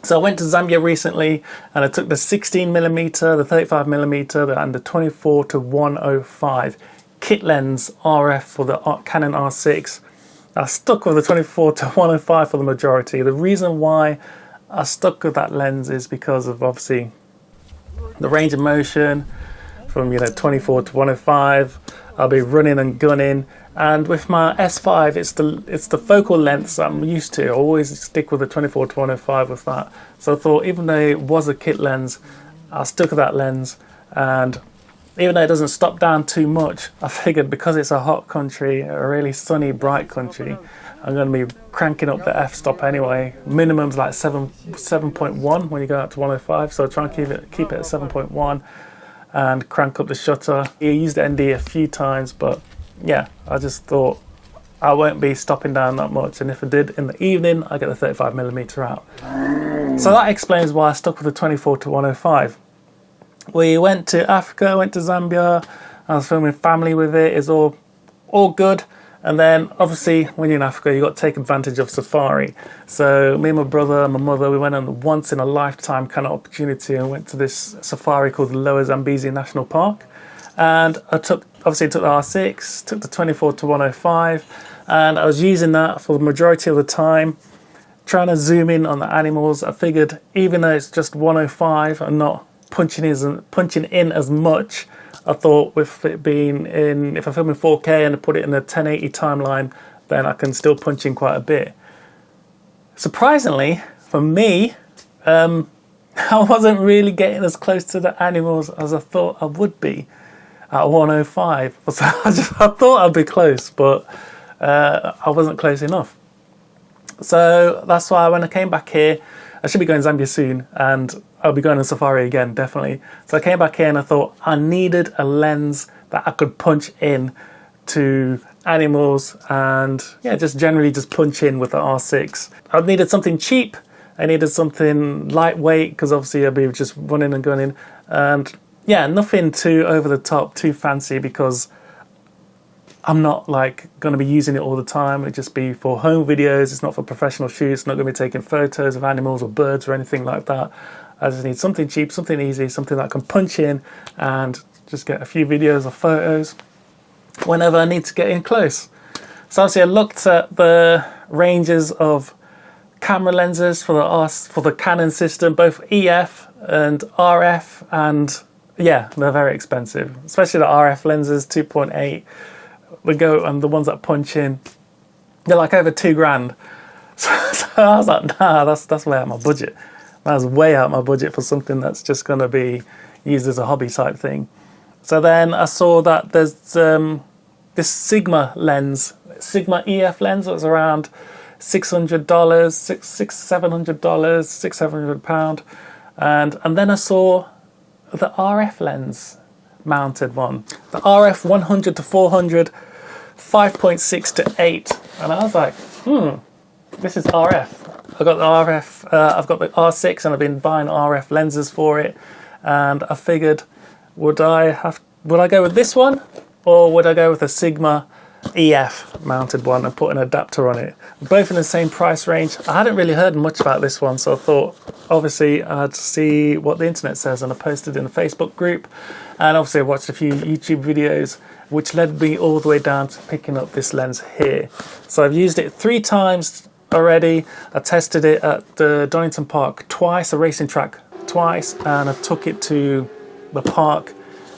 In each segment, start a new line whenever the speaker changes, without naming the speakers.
So I went to Zambia recently and I took the 16mm, the 35mm and the 24-105 kit lens RF for the Canon R6. I stuck with the 24-105 for the majority. The reason why I stuck with that lens is because of obviously the range of motion from 24-105. I'll be running and gunning, and with my S5 it's the focal length that I'm used to. I always stick with the 24-105 with that. So I thought, even though it was a kit lens, I stuck with that lens, and even though it doesn't stop down too much, I figured because it's a hot country, a really sunny, bright country, I'm going to be cranking up the f-stop anyway. Minimum's like 7.1 when you go out to 105, so try and keep it at 7.1 and crank up the shutter. I used the ND a few times, but yeah, I just thought I won't be stopping down that much, and if I did in the evening, I get the 35mm out. So that explains why I stuck with the 24-105. We went to Africa, went to Zambia. I was filming family with it. It's all good. And then obviously when you're in Africa, you got to take advantage of safari. So me and my brother and my mother, we went on a once in a lifetime kind of opportunity and went to this safari called the Lower Zambezi National Park. And I took the R6, took the 24-105, and I was using that for the majority of the time, trying to zoom in on the animals. I figured even though it's just 105 and not punching in as much, I thought with it being if I film in 4K and I put it in a 1080 timeline, then I can still punch in quite a bit. Surprisingly, for me, I wasn't really getting as close to the animals as I thought I would be at 105. So I thought I'd be close, but I wasn't close enough. So that's why when I came back here, I should be going to Zambia soon, and I'll be going on safari again, definitely. So I came back here and I thought I needed a lens that I could punch in to animals and just generally just punch in with the R6. I needed something cheap. I needed something lightweight because obviously I'll be just running and gunning. And nothing too over the top, too fancy, because I'm not like going to be using it all the time. It'd just be for home videos. It's not for professional shoots. It's not going to be taking photos of animals or birds or anything like that. I just need something cheap, something easy, something that I can punch in and just get a few videos or photos whenever I need to get in close. So obviously I looked at the ranges of camera lenses for the Canon system, both EF and RF, and yeah, they're very expensive, especially the RF lenses, 2.8. And the ones that punch in, they're like over $2,000. So I was like, nah, that's way out of my budget. That was way out of my budget for something that's just going to be used as a hobby type thing. So then I saw that there's this Sigma lens, Sigma EF lens, that was around $600, $700, £600-700, and then I saw the RF lens mounted one, the RF100-400, 5.6 to 8, and I was like, this is RF. I've got the RF, I've got the R6, and I've been buying RF lenses for it, and I figured, would I go with this one, or would I go with a Sigma EF mounted one and put an adapter on it? Both in the same price range. I hadn't really heard much about this one, so I thought obviously I'd see what the internet says, and I posted in a Facebook group, and obviously I watched a few YouTube videos which led me all the way down to picking up this lens here. So I've used it 3 times already. I tested it at the Donington Park twice, a racing track twice, and I took it to the park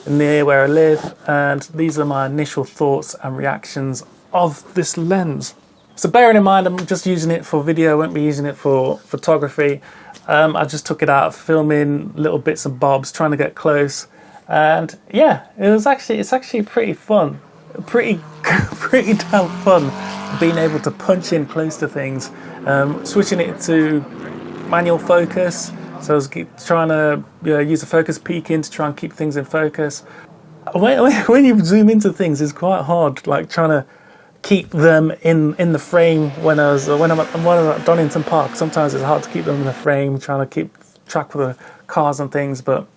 near where I live, and these are my initial thoughts and reactions of this lens. So bearing in mind I'm just using it for video, I won't be using it for photography. I just took it out filming little bits and bobs, trying to get close, and yeah, it's actually pretty fun, pretty damn fun being able to punch in close to things. Switching it to manual focus, so I was trying to use the focus peaking to try and keep things in focus. When you zoom into things, it's quite hard, like trying to keep them in the frame. When I'm at Donington Park, sometimes it's hard to keep them in the frame, trying to keep track of the cars and things, but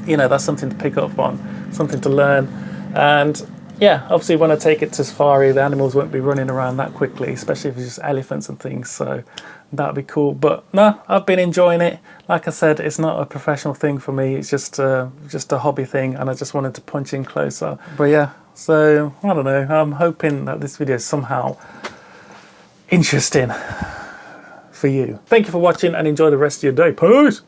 that's something to pick up on, something to learn. And yeah, obviously when I take it to safari, the animals won't be running around that quickly, especially if it's just elephants and things, so that'd be cool. But no, I've been enjoying it. Like I said, it's not a professional thing for me. It's just a hobby thing, and I just wanted to punch in closer. But yeah, so I don't know. I'm hoping that this video is somehow interesting for you. Thank you for watching, and enjoy the rest of your day. Peace.